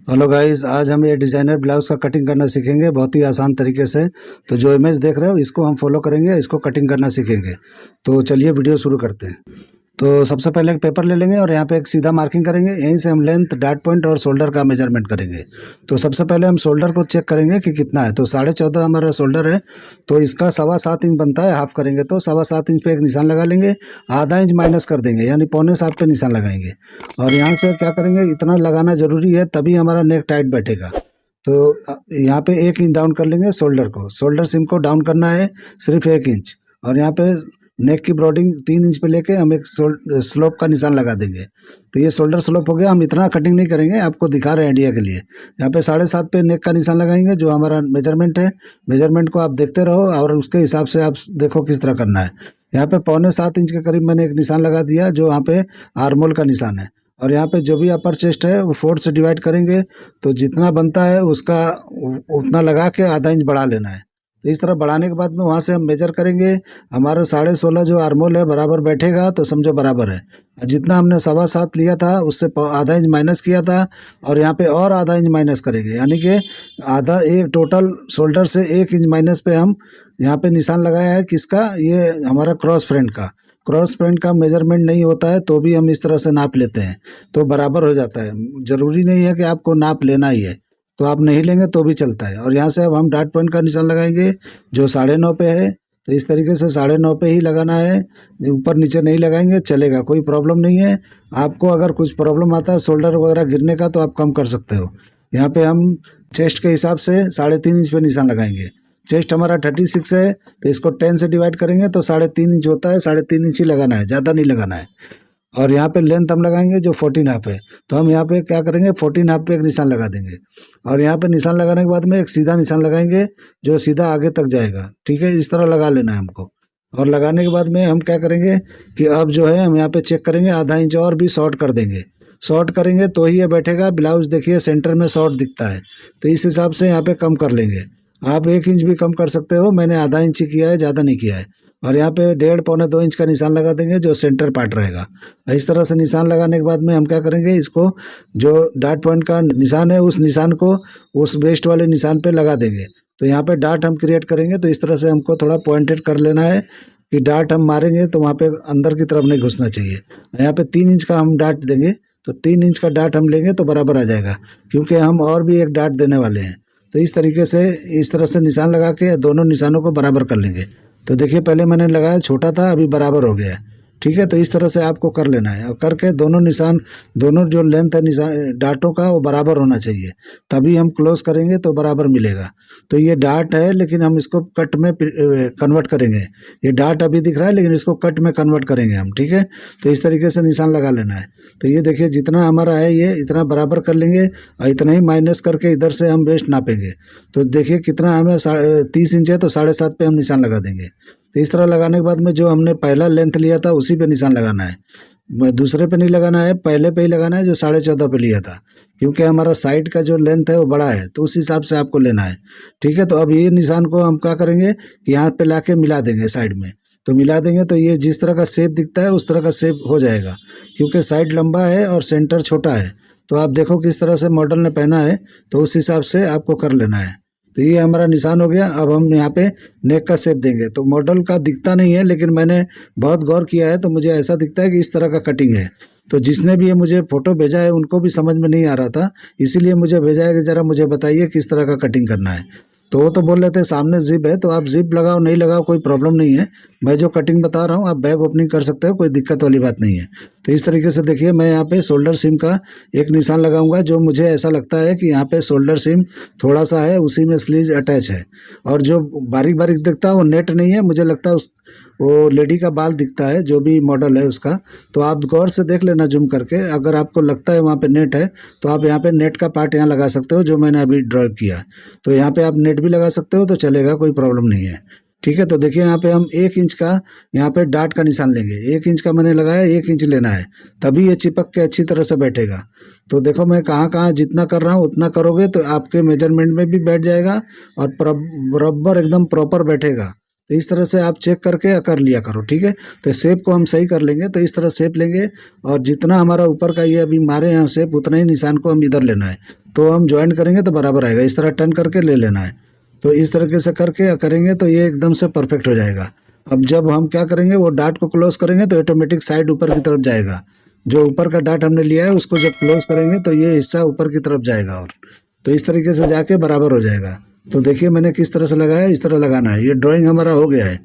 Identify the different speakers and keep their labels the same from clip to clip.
Speaker 1: Hello guys, आज हम ये डिज़ाइनर ब्लाउज़ का कटिंग करना सीखेंगे बहुत ही आसान तरीके से। तो जो इमेज देख रहे हो इसको हम फॉलो करेंगे, इसको कटिंग करना सीखेंगे। तो चलिए वीडियो शुरू करते हैं। तो सबसे पहले एक पेपर ले लेंगे और यहाँ पे एक सीधा मार्किंग करेंगे। यहीं से हम लेंथ, डॉट पॉइंट और शोल्डर का मेजरमेंट करेंगे। तो सबसे पहले हम शोल्डर को चेक करेंगे कि कितना है। तो 14.5 हमारा शोल्डर है, तो इसका 7.25 इंच बनता है। हाफ करेंगे तो 7.25 इंच पे एक निशान लगा लेंगे। आधा इंच माइनस कर देंगे, यानी 6.25 पे निशान लगाएंगे। और यहाँ से क्या करेंगे, इतना लगाना जरूरी है, तभी हमारा नेक टाइट बैठेगा। तो यहाँ पे 1 इंच डाउन कर लेंगे शोल्डर को। शोल्डर सिम को डाउन करना है सिर्फ 1 इंच। और यहाँ पे नेक की ब्रॉडिंग 3 इंच पे लेके हम एक स्लोप का निशान लगा देंगे। तो ये शोल्डर स्लोप हो गया। हम इतना कटिंग नहीं करेंगे, आपको दिखा रहे हैं आइडिया के लिए। यहाँ पे 7.5 पे नेक का निशान लगाएंगे, जो हमारा मेजरमेंट है। मेजरमेंट को आप देखते रहो और उसके हिसाब से आप देखो किस तरह करना है। यहाँ पे 6.25 इंच के करीब मैंने एक निशान लगा दिया, जो यहाँ पे आर्मोल का निशान है। और यहाँ पे जो भी अपर चेस्ट है वो 4 से डिवाइड करेंगे, तो जितना बनता है उसका उतना लगा के आधा इंच बढ़ा लेना है। तो इस तरह बढ़ाने के बाद में वहाँ से हम मेजर करेंगे। हमारा 16.5 जो आर्मोल है बराबर बैठेगा, तो समझो बराबर है। जितना हमने 7.25 लिया था उससे आधा इंच माइनस किया था, और यहाँ पे और आधा इंच माइनस करेंगे, यानी कि आधा, एक टोटल शोल्डर से 1 इंच माइनस पे हम यहाँ पे निशान लगाया है। किसका? ये हमारा क्रॉस फ्रंट का। क्रॉस फ्रंट का मेजरमेंट नहीं होता है तो भी हम इस तरह से नाप लेते हैं, तो बराबर हो जाता है। जरूरी नहीं है कि आपको नाप लेना ही है, तो आप नहीं लेंगे तो भी चलता है। और यहाँ से अब हम डॉट पॉइंट का निशान लगाएंगे, जो 9.5 पे है। तो इस तरीके से 9.5 पे ही लगाना है, ऊपर नीचे नहीं लगाएंगे, चलेगा, कोई प्रॉब्लम नहीं है। आपको अगर कुछ प्रॉब्लम आता है शोल्डर वगैरह गिरने का, तो आप कम कर सकते हो। यहाँ पे हम चेस्ट के हिसाब से 3.5 इंच पे निशान लगाएंगे। चेस्ट हमारा 36 है, तो इसको 10 से डिवाइड करेंगे तो 3.5 इंच होता है। 3.5 इंच ही लगाना है, ज़्यादा नहीं लगाना है। और यहाँ पे लेंथ हम लगाएंगे जो 14.5 है, तो हम यहाँ पे क्या करेंगे, 14.5 पे एक निशान लगा देंगे। और यहाँ पे निशान लगाने के बाद में एक सीधा निशान लगाएंगे, जो सीधा आगे तक जाएगा। ठीक है, इस तरह लगा लेना है हमको। और लगाने के बाद में हम क्या करेंगे कि अब जो है हम यहाँ पे चेक करेंगे, आधा इंच और भी शॉर्ट कर देंगे। शॉर्ट करेंगे तो ही ये बैठेगा। ब्लाउज देखिए सेंटर में शॉर्ट दिखता है, तो इस हिसाब से यहाँ पे कम कर लेंगे। आप 1 इंच भी कम कर सकते हो, मैंने आधा इंच ही किया है, ज़्यादा नहीं किया है। और यहाँ पे 1.5 पौने 2 इंच का निशान लगा देंगे, जो सेंटर पार्ट रहेगा। इस तरह से निशान लगाने के बाद में हम क्या करेंगे, इसको जो डॉट पॉइंट का निशान है उस निशान को उस वेस्ट वाले निशान पे लगा देंगे। तो यहाँ पे डॉट हम क्रिएट करेंगे, तो इस तरह से हमको थोड़ा पॉइंटेड कर लेना है कि डॉट हम मारेंगे तो वहाँ पे अंदर की तरफ नहीं घुसना चाहिए। यहाँ पे 3 इंच का हम डॉट देंगे, तो 3 इंच का डॉट हम लेंगे तो बराबर आ जाएगा, क्योंकि हम और भी एक डॉट देने वाले हैं। तो इस तरीके से, इस तरह से निशान लगा के दोनों निशानों को बराबर कर लेंगे। तो देखिए पहले मैंने लगाया छोटा था, अभी बराबर हो गया है। ठीक है, तो इस तरह से आपको कर लेना है। और करके दोनों निशान, दोनों जो लेंथ है निशान डाटों का, वो बराबर होना चाहिए, तभी हम क्लोज करेंगे तो बराबर मिलेगा। तो ये डाट है, लेकिन हम इसको कट में कन्वर्ट करेंगे। ये डाट अभी दिख रहा है, लेकिन इसको कट में कन्वर्ट करेंगे हम। ठीक है, तो इस तरीके से निशान लगा लेना है। तो ये देखिए जितना हमारा है ये इतना बराबर कर लेंगे, और इतना ही माइनस करके इधर से हम वेस्ट नापेंगे। तो देखिए कितना हमें 30 इंच है, तो 7.5 पे हम निशान लगा देंगे। तो इस तरह लगाने के बाद में जो हमने पहला लेंथ लिया था उसी पे निशान लगाना है, दूसरे पे नहीं लगाना है, पहले पे ही लगाना है जो 14.5 पे लिया था। क्योंकि हमारा साइड का जो लेंथ है वो बड़ा है, तो उस हिसाब से आपको लेना है। ठीक है, तो अब ये निशान को हम क्या करेंगे कि यहाँ पे लाके मिला देंगे साइड में। तो मिला देंगे तो ये जिस तरह का शेप दिखता है उस तरह का शेप हो जाएगा, क्योंकि साइड लंबा है और सेंटर छोटा है। तो आप देखो किस तरह से मॉडल ने पहना है, तो उस हिसाब से आपको कर लेना है। तो ये हमारा निशान हो गया। अब हम यहाँ पे नेक का शेप देंगे। तो मॉडल का दिखता नहीं है, लेकिन मैंने बहुत गौर किया है, तो मुझे ऐसा दिखता है कि इस तरह का कटिंग है। तो जिसने भी ये मुझे फ़ोटो भेजा है उनको भी समझ में नहीं आ रहा था, इसीलिए मुझे भेजा है कि ज़रा मुझे बताइए किस तरह का कटिंग करना है। तो वो तो बोल रहे थे सामने जिप है, तो आप जिप लगाओ नहीं लगाओ कोई प्रॉब्लम नहीं है। मैं जो कटिंग बता रहा हूँ आप बैग ओपनिंग कर सकते हो, कोई दिक्कत वाली बात नहीं है। तो इस तरीके से देखिए मैं यहाँ पे शोल्डर सीम का एक निशान लगाऊंगा, जो मुझे ऐसा लगता है कि यहाँ पे शोल्डर सीम थोड़ा सा है, उसी में स्लीव अटैच है। और जो बारीक बारीक दिखता है वो नेट नहीं है, मुझे लगता है वो लेडी का बाल दिखता है, जो भी मॉडल है उसका। तो आप गौर से देख लेना जूम करके, अगर आपको लगता है वहाँ पे नेट है तो आप यहाँ पे नेट का पार्ट यहाँ लगा सकते हो, जो मैंने अभी ड्रॉ किया। तो यहाँ पे आप नेट भी लगा सकते हो, तो चलेगा, कोई प्रॉब्लम नहीं है। ठीक है, तो देखिए यहाँ पे हम 1 इंच का यहाँ पे डाट का निशान लेंगे। 1 इंच का मैंने लगाया, 1 इंच लेना है, तभी ये चिपक के अच्छी तरह से बैठेगा। तो देखो मैं कहाँ कहाँ जितना कर रहा हूँ उतना करोगे तो आपके मेजरमेंट में भी बैठ जाएगा और बराबर एकदम प्रॉपर बैठेगा। तो इस तरह से आप चेक करके कर लिया करो, ठीक है। तो शेप को हम सही कर लेंगे, तो इस तरह शेप लेंगे और जितना हमारा ऊपर का ये अभी मारे हैं शेप उतना ही निशान को हम इधर लेना है। तो हम ज्वाइन करेंगे तो बराबर आएगा, इस तरह टर्न करके ले लेना है। तो इस तरीके से करके करेंगे तो ये एकदम से परफेक्ट हो जाएगा। अब जब हम क्या करेंगे, वो डाट को क्लोज करेंगे तो ऑटोमेटिक साइड ऊपर की तरफ जाएगा। जो ऊपर का डाट हमने लिया है उसको जब क्लोज करेंगे तो ये हिस्सा ऊपर की तरफ जाएगा, और तो इस तरीके से जाके बराबर हो जाएगा। तो देखिए मैंने किस तरह से लगाया, इस तरह लगाना है। ये ड्राइंग हमारा हो गया है,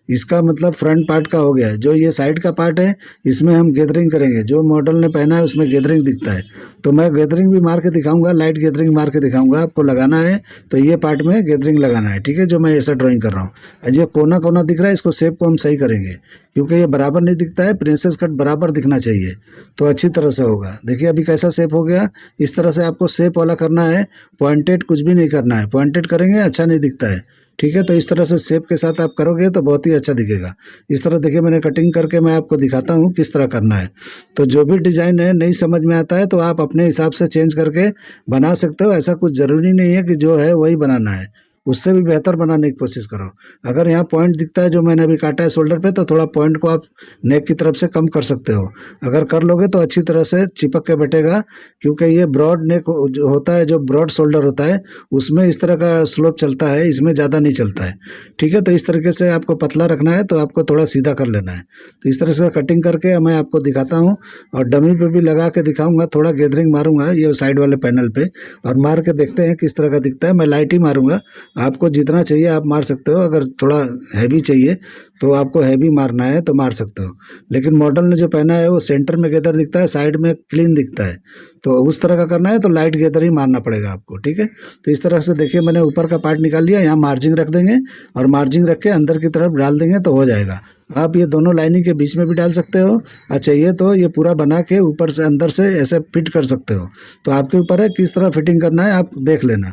Speaker 1: इसका मतलब फ्रंट पार्ट का हो गया है। जो ये साइड का पार्ट है इसमें हम गैदरिंग करेंगे। जो मॉडल ने पहना है उसमें गैदरिंग दिखता है, तो मैं गैदरिंग भी मार के दिखाऊंगा, लाइट गैदरिंग मार के दिखाऊंगा। आपको लगाना है तो ये पार्ट में गैदरिंग लगाना है, ठीक है। जो मैं ऐसा ड्राइंग कर रहा हूँ, ये कोना कोना दिख रहा है, इसको शेप को हम सही करेंगे क्योंकि ये बराबर नहीं दिखता है। प्रिंसेस कट बराबर दिखना चाहिए तो अच्छी तरह से होगा। देखिए अभी कैसा शेप हो गया। इस तरह से आपको शेप वाला करना है, पॉइंटेड कुछ भी नहीं करना है। पॉइंटेड करेंगे अच्छा नहीं दिखता है, ठीक है। तो इस तरह से शेप के साथ आप करोगे तो बहुत ही अच्छा दिखेगा। इस तरह देखिए मैंने कटिंग करके मैं आपको दिखाता हूँ किस तरह करना है। तो जो भी डिज़ाइन है नहीं समझ में आता है तो आप अपने हिसाब से चेंज करके बना सकते हो। ऐसा कुछ ज़रूरी नहीं है कि जो है वही बनाना है, उससे भी बेहतर बनाने की कोशिश करो। अगर यहाँ पॉइंट दिखता है जो मैंने अभी काटा है शोल्डर पे, तो थोड़ा पॉइंट को आप नेक की तरफ से कम कर सकते हो। अगर कर लोगे तो अच्छी तरह से चिपक के बैठेगा, क्योंकि ये ब्रॉड नेक जो होता है, जो ब्रॉड शोल्डर होता है उसमें इस तरह का स्लोप चलता है, इसमें ज़्यादा नहीं चलता है, ठीक है। तो इस तरीके से आपको पतला रखना है तो आपको थोड़ा सीधा कर लेना है। तो इस तरह से कटिंग करके मैं आपको दिखाता हूँ और डमी पे भी लगा के दिखाऊंगा। थोड़ा गैदरिंग मारूंगा ये साइड वाले पैनल पे और मार के देखते हैं किस तरह का दिखता है। मैं लाइट ही मारूंगा, आपको जितना चाहिए आप मार सकते हो। अगर थोड़ा हैवी चाहिए तो आपको हैवी मारना है तो मार सकते हो, लेकिन मॉडल ने जो पहना है वो सेंटर में गैदर दिखता है, साइड में क्लीन दिखता है। तो उस तरह का करना है तो लाइट गैदर ही मारना पड़ेगा आपको, ठीक है। तो इस तरह से देखिए मैंने ऊपर का पार्ट निकाल लिया। यहाँ मार्जिंग रख देंगे और मार्जिंग रख के अंदर की तरफ डाल देंगे तो हो जाएगा। आप ये दोनों लाइनिंग के बीच में भी डाल सकते हो, चाहिए तो ये पूरा बना के ऊपर से अंदर से ऐसे फिट कर सकते हो। तो आपके ऊपर है किस तरह फिटिंग करना है, आप देख लेना।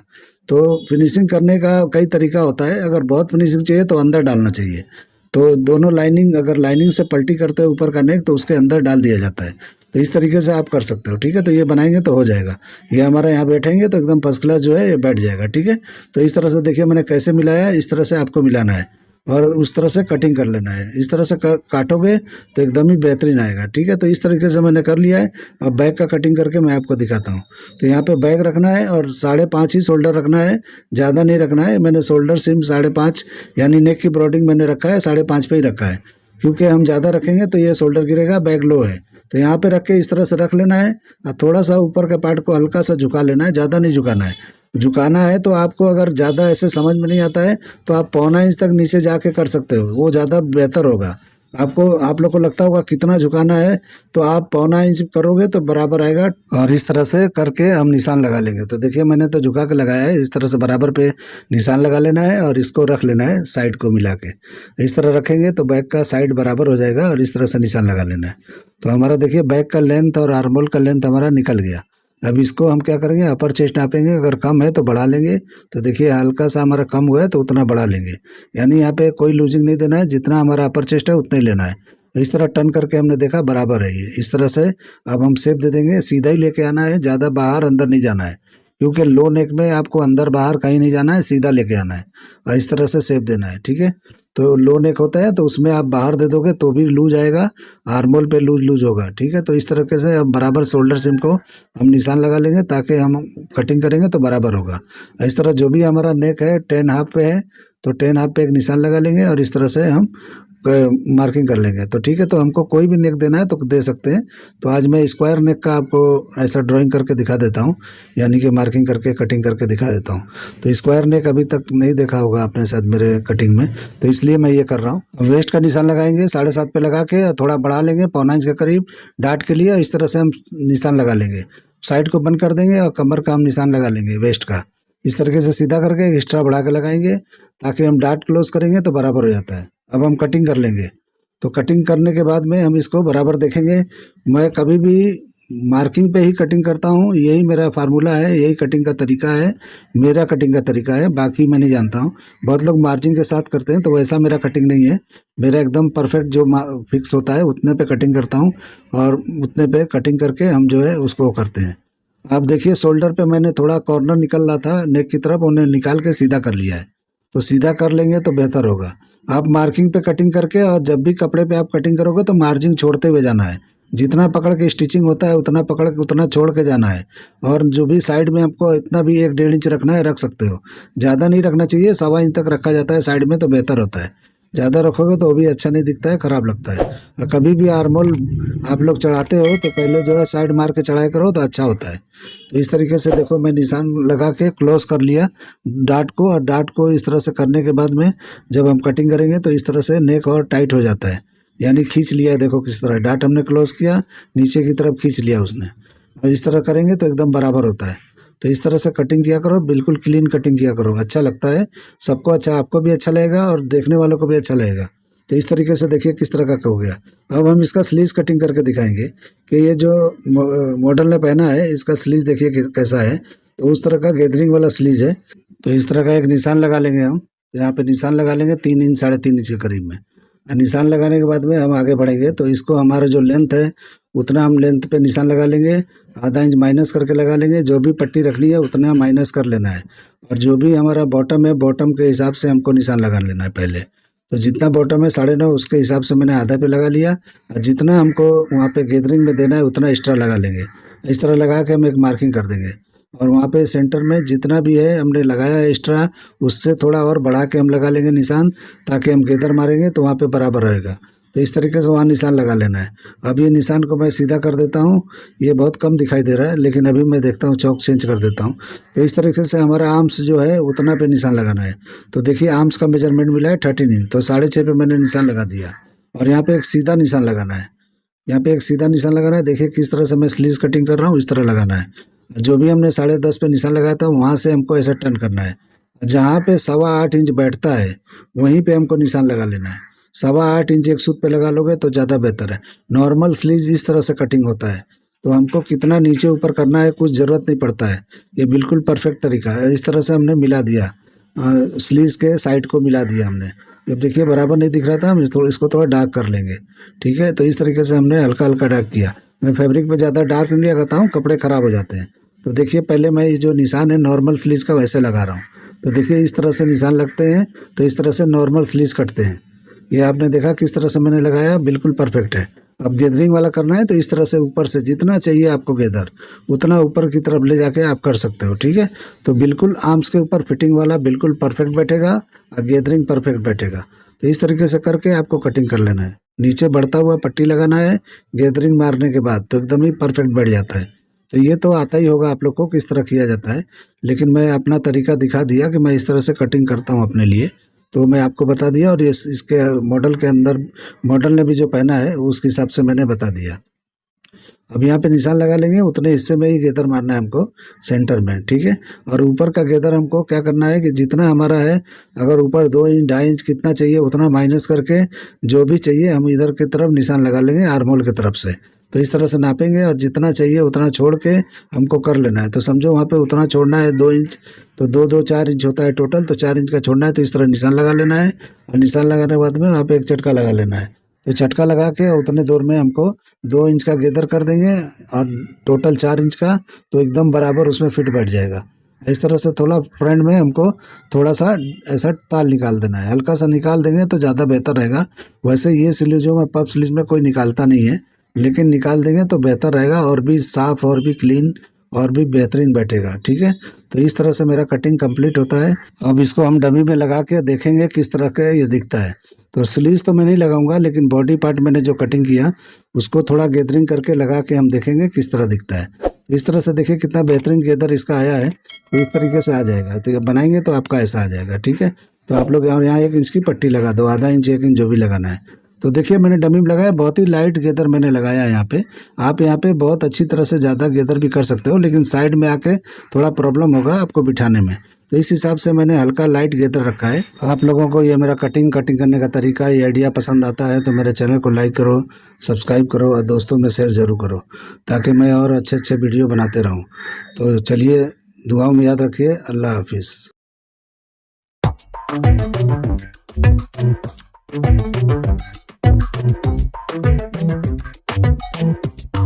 Speaker 1: तो फिनिशिंग करने का कई तरीका होता है। अगर बहुत फिनिशिंग चाहिए तो अंदर डालना चाहिए। तो दोनों लाइनिंग, अगर लाइनिंग से पलटी करते हो ऊपर का नेक तो उसके अंदर डाल दिया जाता है। तो इस तरीके से आप कर सकते हो, ठीक है। तो ये बनाएंगे तो हो जाएगा। ये हमारा यहाँ बैठेंगे तो एकदम फर्स्ट क्लास जो है ये बैठ जाएगा, ठीक है। तो इस तरह से देखिए मैंने कैसे मिलाया, इस तरह से आपको मिलाना है और उस तरह से कटिंग कर लेना है। इस तरह से काटोगे तो एकदम ही बेहतरीन आएगा, ठीक है। तो इस तरीके से मैंने कर लिया है। अब बैक का कटिंग करके मैं आपको दिखाता हूँ। तो यहाँ पे बैक रखना है और 5.5 ही शोल्डर रखना है, ज़्यादा नहीं रखना है। मैंने शोल्डर सिम 5.5 यानी नेक की ब्रॉडिंग मैंने रखा है 5.5 पे ही रखा है, क्योंकि हम ज़्यादा रखेंगे तो ये शोल्डर गिरेगा, बैक लो है। तो यहाँ पे रख के इस तरह से रख लेना है और थोड़ा सा ऊपर के पार्ट को हल्का सा झुका लेना है, ज़्यादा नहीं झुकाना है। झुकाना है तो आपको अगर ज़्यादा ऐसे समझ में नहीं आता है तो आप 1.25 इंच तक नीचे जाके कर सकते हो, वो ज़्यादा बेहतर होगा। आप लोग को लगता होगा कितना झुकाना है, तो आप 1.25 इंच करोगे तो बराबर आएगा। और इस तरह से करके हम निशान लगा लेंगे। तो देखिए मैंने तो झुका के लगाया है, इस तरह से बराबर पे निशान लगा लेना है और इसको रख लेना है साइड को मिला के। इस तरह रखेंगे तो बैक का साइड बराबर हो जाएगा और इस तरह से निशान लगा लेना है। तो हमारा देखिए बैक का लेंथ और आर्महोल का लेंथ हमारा निकल गया। अब इसको हम क्या करेंगे, अपर चेस्ट नापेंगे। अगर कम है तो बढ़ा लेंगे। तो देखिए हल्का सा हमारा कम हुआ है तो उतना बढ़ा लेंगे, यानी यहाँ पे कोई लूजिंग नहीं देना है। जितना हमारा अपर चेस्ट है उतना ही लेना है। इस तरह टर्न करके हमने देखा बराबर है ये। इस तरह से अब हम शेप दे देंगे, सीधा ही लेके आना है, ज़्यादा बाहर अंदर नहीं जाना है, क्योंकि लो नेक में आपको अंदर बाहर कहीं नहीं जाना है, सीधा लेके आना है और इस तरह से शेप देना है, ठीक है। तो लो नेक होता है तो उसमें आप बाहर दे दोगे तो भी लूज आएगा, आर्महोल पे लूज होगा, ठीक है। तो इस तरीके से अब बराबर शोल्डर सिम को हम निशान लगा लेंगे ताकि हम कटिंग करेंगे तो बराबर होगा। इस तरह जो भी हमारा नेक है 10.5 पे है तो 10.5 पे एक निशान लगा लेंगे और इस तरह से हम मार्किंग कर लेंगे। तो ठीक है, तो हमको कोई भी नेक देना है तो दे सकते हैं। तो आज मैं स्क्वायर नेक का आपको ऐसा ड्राइंग करके दिखा देता हूँ, यानी कि मार्किंग करके कटिंग करके दिखा देता हूँ। तो स्क्वायर नेक अभी तक नहीं देखा होगा आपने शायद मेरे कटिंग में, तो इसलिए मैं ये कर रहा हूँ। वेस्ट का निशान लगाएंगे 7.5 पे लगा के थोड़ा बढ़ा लेंगे 1.25 इंच के करीब डाट के लिए। इस तरह से हम निशान लगा लेंगे, साइड को बंद कर देंगे और कमर का हम निशान लगा लेंगे वेस्ट का। इस तरीके से सीधा करके एक्स्ट्रा बढ़ा के लगाएंगे ताकि हम डाट क्लोज करेंगे तो बराबर हो जाता है। अब हम कटिंग कर लेंगे। तो कटिंग करने के बाद में हम इसको बराबर देखेंगे। मैं कभी भी मार्किंग पे ही कटिंग करता हूँ, यही मेरा फार्मूला है, यही कटिंग का तरीका है, मेरा कटिंग का तरीका है, बाकी मैं नहीं जानता हूँ। बहुत लोग मार्जिन के साथ करते हैं, तो वैसा मेरा कटिंग नहीं है। मेरा एकदम परफेक्ट जो फिक्स होता है उतने पे कटिंग करता हूँ और उतने पे कटिंग करके हम जो है उसको करते हैं। आप देखिए शोल्डर पे मैंने थोड़ा कॉर्नर निकल रहा था नेक की तरफ, उन्हें निकाल के सीधा कर लिया है। तो सीधा कर लेंगे तो बेहतर होगा। आप मार्किंग पे कटिंग करके और जब भी कपड़े पे आप कटिंग करोगे तो मार्जिन छोड़ते हुए जाना है। जितना पकड़ के स्टिचिंग होता है उतना पकड़ के उतना छोड़ के जाना है। और जो भी साइड में आपको इतना भी 1-1.5 इंच रखना है रख सकते हो, ज़्यादा नहीं रखना चाहिए। 1.25 इंच तक रखा जाता है साइड में तो बेहतर होता है। ज़्यादा रखोगे तो वो भी अच्छा नहीं दिखता है, ख़राब लगता है। और कभी भी आर्मोल आप लोग चढ़ाते हो तो पहले जो है साइड मार के चढ़ाया करो तो अच्छा होता है। तो इस तरीके से देखो मैं निशान लगा के क्लोज कर लिया डार्ट को, और डार्ट को इस तरह से करने के बाद में जब हम कटिंग करेंगे तो इस तरह से नेक और टाइट हो जाता है, यानी खींच लिया है। देखो किस तरह डार्ट हमने क्लोज किया, नीचे की तरफ खींच लिया उसने। और इस तरह करेंगे तो एकदम बराबर होता है। तो इस तरह से कटिंग किया करो, बिल्कुल क्लीन कटिंग किया करो, अच्छा लगता है सबको। अच्छा, आपको भी अच्छा लगेगा और देखने वालों को भी अच्छा लगेगा। तो इस तरीके से देखिए किस तरह का हो गया। अब हम इसका स्लीव्स कटिंग करके दिखाएंगे कि ये जो मॉडल ने पहना है इसका स्लीव देखिए कैसा है। तो उस तरह का गैदरिंग वाला स्लीव है। तो इस तरह का एक निशान लगा लेंगे हम। यहाँ पे निशान लगा लेंगे 3 इंच 3.5 इंच के करीब में। निशान लगाने के बाद में हम आगे बढ़ेंगे। तो इसको हमारा जो लेंथ है उतना हम लेंथ पे निशान लगा लेंगे, आधा इंच माइनस करके लगा लेंगे। जो भी पट्टी रखनी है उतना माइनस कर लेना है। और जो भी हमारा बॉटम है, बॉटम के हिसाब से हमको निशान लगा लेना है पहले। तो जितना बॉटम है 9.5 उसके हिसाब से मैंने आधा पे लगा लिया। और जितना हमको वहाँ पे गैदरिंग में देना है उतना एक्स्ट्रा लगा लेंगे। इस तरह लगा के हम एक मार्किंग कर देंगे। और वहाँ पे सेंटर में जितना भी है हमने लगाया है एक्स्ट्रा, उससे थोड़ा और बढ़ा के हम लगा लेंगे निशान, ताकि हम गैदर मारेंगे तो वहाँ पे बराबर रहेगा। तो इस तरीके से वहाँ निशान लगा लेना है। अब ये निशान को मैं सीधा कर देता हूँ। ये बहुत कम दिखाई दे रहा है, लेकिन अभी मैं देखता हूँ चौक चेंज कर देता हूँ। तो इस तरीके से हमारा आर्म्स जो है उतना पे निशान लगाना है। तो देखिए आर्म्स का मेजरमेंट मिला है 13 इंच, तो 6.5 पे मैंने निशान लगा दिया। और यहाँ पे एक सीधा निशान लगाना है। यहाँ पे एक सीधा निशान लगाना है। देखिए किस तरह से मैं स्लीव्स कटिंग कर रहा हूँ, इस तरह लगाना है। जो भी हमने 10.5 पे निशान लगाया था वहाँ से हमको ऐसा टर्न करना है। जहाँ पे 8.25 इंच बैठता है वहीं पे हमको निशान लगा लेना है। 8.25 इंच एक सूत पे लगा लोगे तो ज़्यादा बेहतर है। नॉर्मल स्लीव इस तरह से कटिंग होता है, तो हमको कितना नीचे ऊपर करना है कुछ ज़रूरत नहीं पड़ता है। ये बिल्कुल परफेक्ट तरीका है। इस तरह से हमने मिला दिया, स्लीव्स के साइड को मिला दिया हमने। जब देखिए बराबर नहीं दिख रहा था, हम इसको थोड़ा डार्क कर लेंगे। ठीक है, तो इस तरीके से हमने हल्का हल्का डार्क किया। मैं फैब्रिक पे ज़्यादा डार्क नहीं लगाता हूँ, कपड़े ख़राब हो जाते हैं। तो देखिए पहले मैं ये जो निशान है नॉर्मल स्लीव्स का वैसे लगा रहा हूँ। तो देखिए इस तरह से निशान लगते हैं। तो इस तरह से नॉर्मल स्लीव्स कटते हैं। ये आपने देखा किस तरह से मैंने लगाया, बिल्कुल परफेक्ट है। अब गैदरिंग वाला करना है तो इस तरह से ऊपर से जितना चाहिए आपको गैदर उतना ऊपर की तरफ ले जाके आप कर सकते हो। ठीक है, तो बिल्कुल आर्म्स के ऊपर फिटिंग वाला बिल्कुल परफेक्ट बैठेगा और गैदरिंग परफेक्ट बैठेगा। तो इस तरीके से करके आपको कटिंग कर लेना है। नीचे बढ़ता हुआ पट्टी लगाना है गैदरिंग मारने के बाद, तो एकदम ही परफेक्ट बैठ जाता है। तो ये तो आता ही होगा आप लोग को किस तरह किया जाता है, लेकिन मैं अपना तरीका दिखा दिया कि मैं इस तरह से कटिंग करता हूँ अपने लिए। तो मैं आपको बता दिया, और ये इसके मॉडल के अंदर मॉडल ने भी जो पहना है उसके हिसाब से मैंने बता दिया। अब यहाँ पे निशान लगा लेंगे, उतने हिस्से में ही गेदर मारना है हमको सेंटर में। ठीक है, और ऊपर का गेदर हमको क्या करना है कि जितना हमारा है, अगर ऊपर 2 इंच 2.5 इंच कितना चाहिए उतना माइनस करके जो भी चाहिए हम इधर की तरफ निशान लगा लेंगे आर्मोल की तरफ से। तो इस तरह से नापेंगे और जितना चाहिए उतना छोड़ के हमको कर लेना है। तो समझो वहाँ पे उतना छोड़ना है 2 इंच, तो 2 4 इंच होता है टोटल, तो 4 इंच का छोड़ना है। तो इस तरह निशान लगा लेना है, और निशान लगाने के बाद में वहाँ पे एक झटका लगा लेना है। तो झटका लगा के उतने दूर में हमको 2 इंच का गेदर कर देंगे, और टोटल 4 इंच का, तो एकदम बराबर उसमें फिट बैठ जाएगा। इस तरह से थोड़ा फ्रंट में हमको थोड़ा सा ऐसा ताल निकाल देना है, हल्का सा निकाल देंगे तो ज़्यादा बेहतर रहेगा। वैसे ये स्लीव जो मैं पफ स्लीव में कोई निकालता नहीं है, लेकिन निकाल देंगे तो बेहतर रहेगा, और भी साफ़ और भी क्लीन और भी बेहतरीन बैठेगा। ठीक है, तो इस तरह से मेरा कटिंग कंप्लीट होता है। अब इसको हम डमी में लगा के देखेंगे किस तरह का ये दिखता है। तो स्लीव्स तो मैं नहीं लगाऊंगा, लेकिन बॉडी पार्ट मैंने जो कटिंग किया उसको थोड़ा गैदरिंग करके लगा के हम देखेंगे किस तरह दिखता है। तो इस तरह से देखिए कितना बेहतरीन गैदर इसका आया है। तो इस तरीके से आ जाएगा, तो ये बनाएंगे तो आपका ऐसा आ जाएगा। ठीक है, तो आप लोग यहाँ 1 इंच की पट्टी लगा दो, आधा इंच 1 इंच जो भी लगाना है। तो देखिए मैंने डमी में लगाया, बहुत ही लाइट गेदर मैंने लगाया है यहाँ पे। आप यहाँ पे बहुत अच्छी तरह से ज़्यादा गेदर भी कर सकते हो, लेकिन साइड में आके थोड़ा प्रॉब्लम होगा आपको बिठाने में। तो इस हिसाब से मैंने हल्का लाइट गेदर रखा है। आप लोगों को ये मेरा कटिंग करने का तरीका, ये आइडिया पसंद आता है तो मेरे चैनल को लाइक करो, सब्सक्राइब करो और दोस्तों में शेयर ज़रूर करो, ताकि मैं और अच्छे अच्छे वीडियो बनाते रहूँ। तो चलिए, दुआओं में याद रखिए। अल्लाह हाफिज़।